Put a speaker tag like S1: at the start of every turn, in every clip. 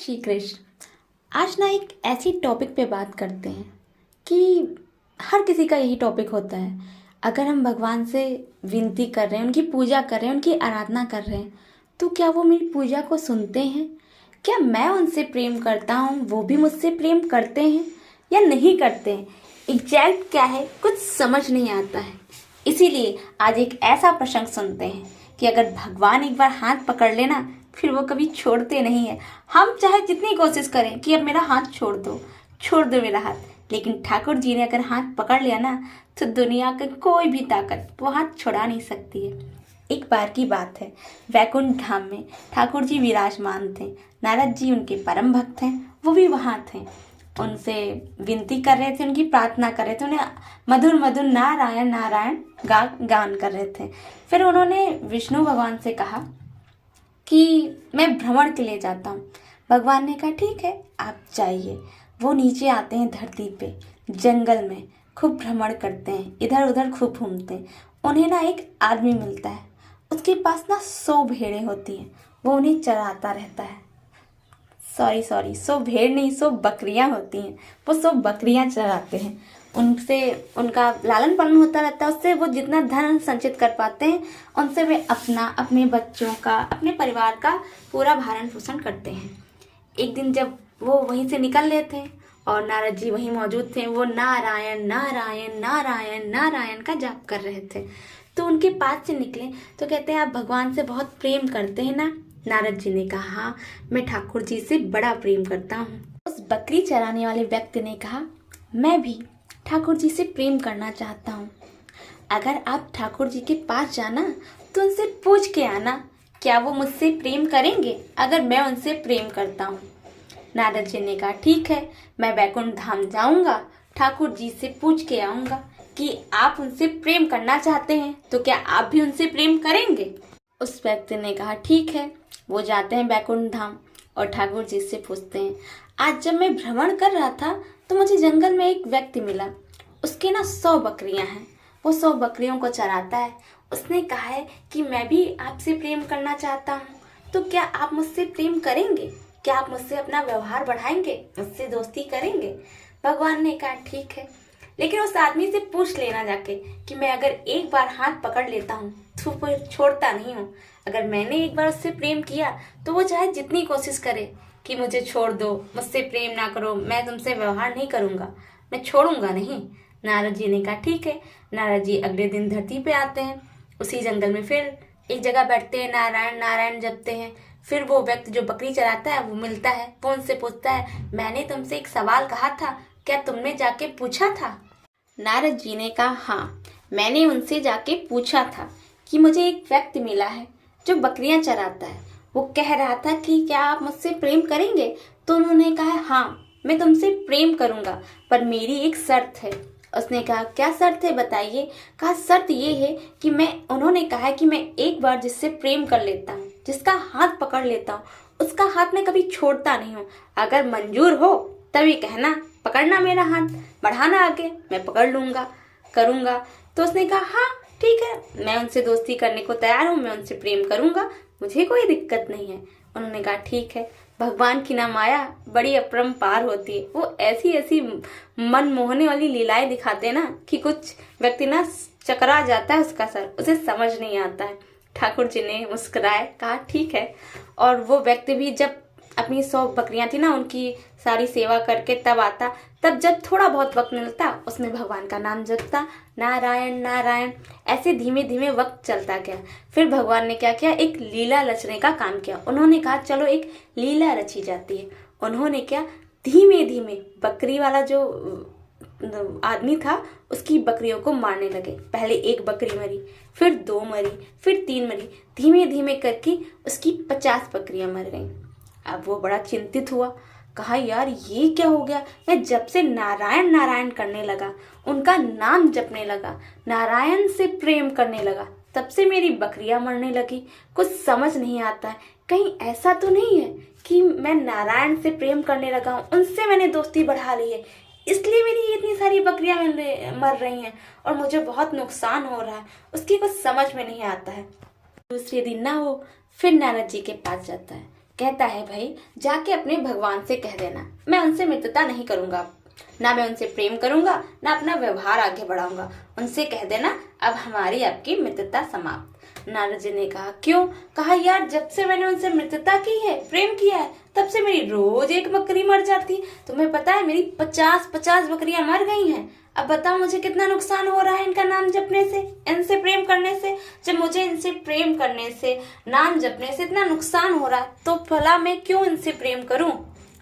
S1: श्री कृष्ण। आज ना एक ऐसी टॉपिक पे बात करते हैं कि हर किसी का यही टॉपिक होता है। अगर हम भगवान से विनती कर रहे हैं, उनकी पूजा कर रहे हैं, उनकी आराधना कर रहे हैं, तो क्या वो मेरी पूजा को सुनते हैं? क्या मैं उनसे प्रेम करता हूँ, वो भी मुझसे प्रेम करते हैं या नहीं करते हैं? एग्जैक्ट क्या है, कुछ समझ नहीं आता है। इसीलिए आज एक ऐसा प्रसंग सुनते हैं कि अगर भगवान एक बार हाथ पकड़ लेना, फिर वो कभी छोड़ते नहीं है। हम चाहे जितनी कोशिश करें कि अब मेरा हाथ छोड़ दो मेरा हाथ, लेकिन ठाकुर जी ने अगर हाथ पकड़ लिया ना, तो दुनिया की कोई भी ताकत वो हाथ छुड़ा नहीं सकती है। एक बार की बात है, वैकुंठ धाम में ठाकुर जी विराजमान थे। नारद जी उनके परम भक्त हैं, वो भी वहाँ थे। उनसे विनती कर रहे थे, उनकी प्रार्थना कर रहे थे, उन्हें मधुर मधुर नारायण नारायण गान कर रहे थे। फिर उन्होंने विष्णु भगवान से कहा कि मैं भ्रमण के लिए जाता हूँ। भगवान ने कहा ठीक है, आप जाइए। वो नीचे आते हैं धरती पे, जंगल में खूब भ्रमण करते हैं, इधर उधर खूब घूमते हैं। उन्हें ना एक आदमी मिलता है, उसके पास ना 100 भेड़ें होती हैं, वो उन्हें चराता रहता है। सॉरी 100 भेड़ नहीं, 100 बकरियां होती हैं, वो 100 बकरियां चराते हैं। उनसे उनका लालन पालन होता रहता है, उससे वो जितना धन संचित कर पाते हैं, उनसे वे अपना, अपने बच्चों का, अपने परिवार का पूरा भरण पोषण करते हैं। एक दिन जब वो वहीं से निकल रहे थे और नारद जी वहीं मौजूद थे, वो नारायण नारायण नारायण नारायण का जाप कर रहे थे। तो उनके पास से निकले तो कहते हैं आप भगवान से बहुत प्रेम करते हैं ना? नारद जी ने कहा हाँ, मैं ठाकुर जी से बड़ा प्रेम करता हूँ। उस बकरी चराने वाले व्यक्ति ने कहा मैं भी ठाकुर जी से प्रेम करना चाहता हूँ। अगर आप ठाकुर जी के पास जाना तो उनसे पूछ के आना, क्या वो मुझसे प्रेम करेंगे अगर मैं उनसे प्रेम करता हूँ? नारद जी ने कहा ठीक है, मैं वैकुंठ धाम जाऊंगा, ठाकुर जी से पूछ के आऊंगा कि आप उनसे प्रेम करना चाहते हैं, तो क्या आप भी उनसे प्रेम करेंगे? उस व्यक्ति ने कहा ठीक है। वो जाते हैं वैकुंठ धाम और ठाकुर जी से पूछते हैं आज जब मैं भ्रमण कर रहा था तो मुझे जंगल में एक व्यक्ति मिला, उसके ना 100 बकरियां हैं, वो 100 बकरियों को चराता है। उसने कहा है कि मैं भी आपसे प्रेम करना चाहता हूँ, तो क्या आप मुझसे प्रेम करेंगे? क्या आप मुझसे अपना व्यवहार बढ़ाएंगे, मुझसे दोस्ती करेंगे? भगवान ने कहा ठीक है, लेकिन उस आदमी से पूछ लेना जाके कि मैं अगर एक बार हाथ पकड़ लेता हूँ तो फिर छोड़ता नहीं हूँ। अगर मैंने एक बार उससे प्रेम किया तो वो चाहे जितनी कोशिश करे कि मुझे छोड़ दो, मुझसे प्रेम ना करो, मैं तुमसे व्यवहार नहीं करूँगा, मैं छोड़ूंगा नहीं। नारद जी ने कहा ठीक है। नारद जी अगले दिन धरती पे आते हैं, उसी जंगल में फिर एक जगह बैठते हैं, नारायण नारायण जपते हैं। फिर वो व्यक्ति जो बकरी चराता है वो मिलता है, वो उनसे पूछता है मैंने तुमसे एक सवाल कहा था, क्या तुमने जाके पूछा था? नारद जी ने कहा हाँ, मैंने उनसे जाके पूछा था कि मुझे एक व्यक्ति मिला है जो बकरियां चराता है, वो कह रहा था कि क्या आप मुझसे प्रेम करेंगे? तो उन्होंने कहा हाँ, मैं तुमसे प्रेम करूंगा, पर मेरी एक शर्त है। उसने कहा क्या शर्त है बताइए? कहा शर्त ये है कि उन्होंने कहा कि मैं एक बार जिससे प्रेम कर लेता हूँ, जिसका हाथ पकड़ लेता हूँ, उसका हाथ मैं कभी छोड़ता नहीं हूँ। अगर मंजूर हो तभी कहना, पकड़ना मेरा हाथ, बढ़ाना आगे, मैं पकड़ लूंगा, करूंगा। तो उसने कहा हाँ ठीक है, मैं उनसे दोस्ती करने को तैयार हूँ, मैं उनसे प्रेम करूंगा, मुझे कोई दिक्कत नहीं है। उन्होंने कहा ठीक है। भगवान की ना माया बड़ी अपरंपार होती है, वो ऐसी ऐसी मन मोहने वाली लीलाएं दिखाते हैं ना कि कुछ व्यक्ति ना चकरा जाता है उसका सर, उसे समझ नहीं आता है। ठाकुर जी ने मुस्कुराए, कहा ठीक है। और वो व्यक्ति भी जब अपनी 100 बकरियां थी ना, उनकी सारी सेवा करके तब आता, तब जब थोड़ा बहुत वक्त मिलता उसमें भगवान का नाम जपता, नारायण नारायण। ऐसे धीमे धीमे वक्त चलता गया। फिर भगवान ने क्या किया, एक लीला रचने का काम किया। उन्होंने कहा चलो एक लीला रची जाती है। उन्होंने क्या, धीमे धीमे बकरी वाला जो आदमी था उसकी बकरियों को मारने लगे। पहले एक बकरी मरी, फिर 2 मरी, फिर 3 मरी, धीमे धीमे करके उसकी 50 बकरियां मर गईं। अब वो बड़ा चिंतित हुआ, कहा यार ये क्या हो गया? मैं जब से नारायण नारायण करने लगा, उनका नाम जपने लगा, नारायण से प्रेम करने लगा, तब से मेरी बकरियां मरने लगी। कुछ समझ नहीं आता है, कहीं ऐसा तो नहीं है कि मैं नारायण से प्रेम करने लगा हूँ, उनसे मैंने दोस्ती बढ़ा ली है, इसलिए मेरी इतनी सारी बकरियां मर रही हैं और मुझे बहुत नुकसान हो रहा है, उसकी कुछ समझ में नहीं आता है। दूसरे दिन ना वो फिर नारद जी के पास जाता है, कहता है भाई जाके अपने भगवान से कह देना मैं उनसे मित्रता नहीं करूंगा, ना मैं उनसे प्रेम करूंगा, ना अपना व्यवहार आगे बढ़ाऊंगा। उनसे कह देना अब हमारी आपकी मित्रता समाप्त। नारद जी ने कहा क्यों? कहा यार जब से मैंने उनसे मित्रता की है, प्रेम किया है, तब से मेरी रोज एक बकरी मर जाती। तुम्हें पता है मेरी 50-50 बकरियां मर गई हैं। अब बताओ मुझे कितना नुकसान हो रहा है इनका नाम जपने से, इनसे प्रेम करने से। जब मुझे इनसे प्रेम करने से, नाम जपने से इतना नुकसान हो रहा है तो भला मैं क्यों इनसे प्रेम करूं?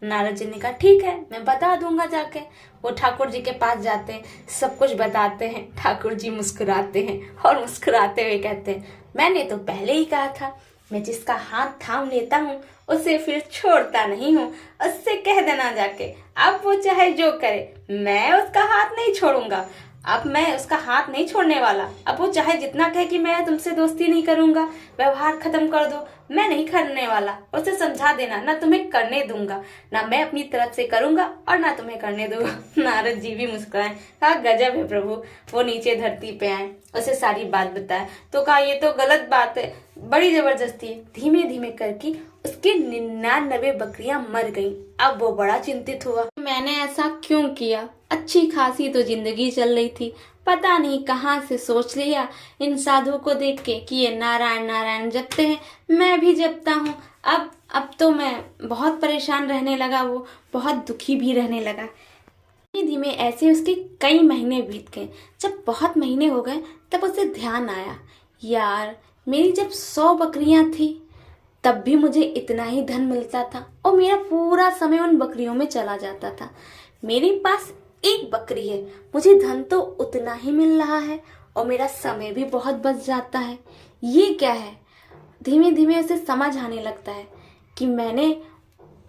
S1: नारद जी ने कहा ठीक है मैं बता दूंगा जाके। वो ठाकुर जी के पास जाते हैं, सब कुछ बताते हैं। ठाकुर जी मुस्कुराते हैं और मुस्कुराते हुए कहते हैं मैंने तो पहले ही कहा था, मैं जिसका हाथ थाम लेता हूँ उसे फिर छोड़ता नहीं हूँ। उससे कह देना जाके अब वो चाहे जो करे, मैं उसका हाथ नहीं छोड़ूंगा। अब मैं उसका हाथ नहीं छोड़ने वाला। अब वो चाहे जितना कहे कि मैं तुमसे दोस्ती नहीं करूंगा, व्यवहार खत्म कर दो, मैं नहीं करने वाला। उसे समझा देना ना तुम्हें करने दूंगा, ना मैं अपनी तरफ से करूंगा और ना तुम्हें करने दूंगा। नारद जी भी मुस्कुराए, कहा गजब है प्रभु। वो नीचे धरती पे आए, उसे सारी बात बताए तो कहा ये तो गलत बात है, बड़ी जबरदस्ती है। धीमे धीमे करके उसके 99 बकरियां मर गईं। अब वो बड़ा चिंतित हुआ, मैंने ऐसा क्यों किया? अच्छी खासी तो जिंदगी चल रही थी, पता नहीं कहाँ से सोच लिया इन साधुओं को देख के कि ये नारायण नारायण जपते हैं, मैं भी जपता हूँ। अब तो मैं बहुत परेशान रहने लगा, वो बहुत दुखी भी रहने लगा। धीमे धीमे ऐसे उसके कई महीने बीत गए। जब बहुत महीने हो गए तब उसे ध्यान आया यार मेरी जब 100 बकरियां थी तब भी मुझे इतना ही धन मिलता था और मेरा पूरा समय उन बकरियों में चला जाता था। मेरे पास एक बकरी है, मुझे धन तो उतना ही मिल रहा है और मेरा समय भी बहुत बच जाता है। ये क्या है? धीमे धीमे उसे समझ आने लगता है कि मैंने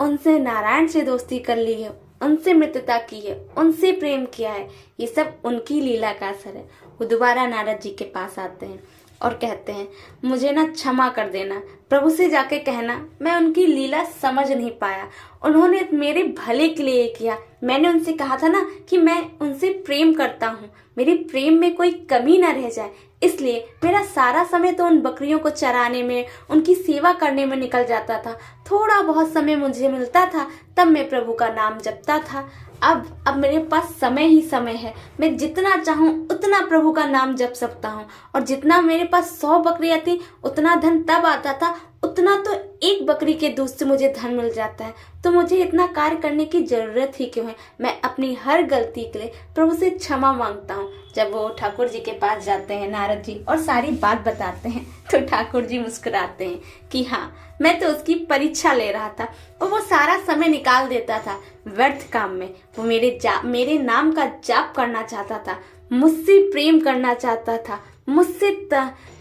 S1: उनसे नारायण से दोस्ती कर ली है, उनसे मित्रता की है, उनसे प्रेम किया है। ये सब उनकी लीला का असर है। वो दोबारा नारद जी के पास आते हैं और कहते हैं मुझे ना क्षमा कर देना, प्रभु से जाके कहना मैं उनकी लीला समझ नहीं पाया, उन्होंने मेरे भले के लिए किया। मैंने उनसे कहा था ना कि मैं उनसे प्रेम करता हूँ, मेरे प्रेम में कोई कमी ना रह जाए, इसलिए मेरा सारा समय तो उन बकरियों को चराने में, उनकी सेवा करने में निकल जाता था। थोड़ा बहुत समय मुझे मिलता था तब मैं प्रभु का नाम जपता था। अब मेरे पास समय ही समय है, मैं जितना चाहूँ उतना प्रभु का नाम जप सकता हूँ। और जितना मेरे पास 100 बकरियां थी उतना धन तब आता था, उतना तो एक बकरी के दूध से मुझे धन मिल जाता है। तो मुझे इतना कार्य करने की जरूरत ही क्यों है? मैं अपनी हर गलती के लिए प्रभु से क्षमा मांगता हूँ। जब वो ठाकुर जी के पास जाते हैं नारद जी और सारी बात बताते हैं तो ठाकुर जी मुस्कुराते हैं कि हाँ मैं तो उसकी परीक्षा ले रहा था और वो सारा समय निकाल देता था व्यर्थ काम में। वो मेरे नाम का जाप करना चाहता था, मुझसे प्रेम करना चाहता था, मुझसे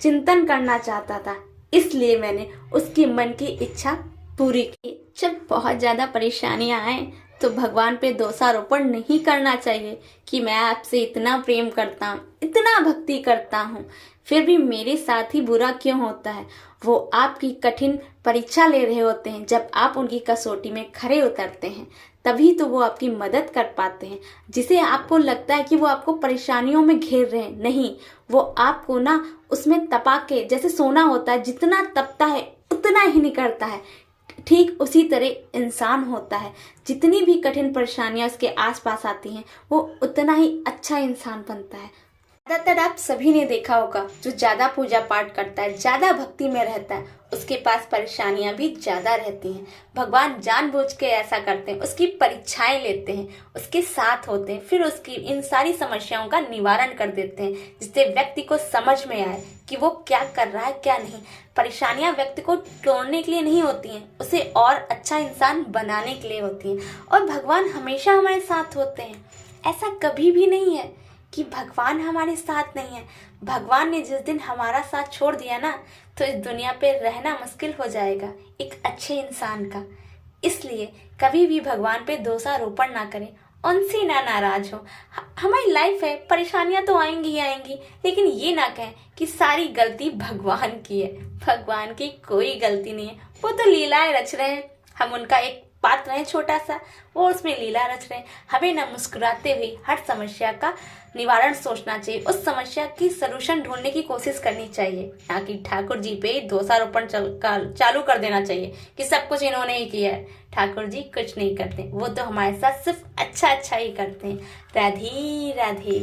S1: चिंतन करना चाहता था, इसलिए मैंने उसकी मन की इच्छा पूरी की। जब बहुत ज्यादा परेशानियां आए तो भगवान पे दोषारोपण नहीं करना चाहिए कि मैं आपसे इतना प्रेम करता हूँ, इतना भक्ति करता हूँ, फिर भी मेरे साथ ही बुरा क्यों होता है। वो आपकी कठिन परीक्षा ले रहे होते हैं, जब आप उनकी कसौटी में खरे उतरते हैं तभी तो वो आपकी मदद कर पाते हैं। जिसे आपको लगता है कि वो आपको परेशानियों में घेर रहे हैं, नहीं, वो आपको ना उसमें तपा के, जैसे सोना होता है जितना तपता है उतना ही निकलता है, ठीक उसी तरह इंसान होता है। जितनी भी कठिन परेशानियां उसके आसपास आती हैं वो उतना ही अच्छा इंसान बनता है। ज्यादातर आप सभी ने देखा होगा जो ज्यादा पूजा पाठ करता है, ज्यादा भक्ति में रहता है, उसके पास परेशानियां भी ज्यादा रहती हैं। भगवान जानबूझ के ऐसा करते हैं, उसकी परीक्षाएं लेते हैं, उसके साथ होते हैं, फिर उसकी इन सारी समस्याओं का निवारण कर देते हैं, जिससे व्यक्ति को समझ में आए कि वो क्या कर रहा है क्या नहीं। परेशानियां व्यक्ति को तोड़ने के लिए नहीं होती हैं, उसे और अच्छा इंसान बनाने के लिए होती हैं। और भगवान हमेशा हमारे साथ होते हैं। ऐसा कभी भी नहीं है कि भगवान हमारे साथ नहीं है। भगवान ने जिस दिन हमारा साथ छोड़ दिया ना तो इस दुनिया पे रहना मुश्किल हो जाएगा एक अच्छे इंसान का। इसलिए कभी भी भगवान पे दोषारोपण ना करें, उनसे ना नाराज हो। हमारी लाइफ है, परेशानियां तो आएंगी ही आएंगी, लेकिन ये ना कहें कि सारी गलती भगवान की है। भगवान की कोई गलती नहीं है, वो तो लीलाएं रच रहे हैं, हम उनका एक पात्र है छोटा सा, वो उसमें लीला रच रहे हैं। हमें ना मुस्कुराते हुए हर समस्या का निवारण सोचना चाहिए, उस समस्या की सलूशन ढूंढने की कोशिश करनी चाहिए, ना कि ठाकुर जी पे दोषारोपण चालू कर देना चाहिए कि सब कुछ इन्होंने ही किया है। ठाकुर जी कुछ नहीं करते, वो तो हमारे साथ सिर्फ अच्छा अच्छा ही करते हैं। राधे राधे।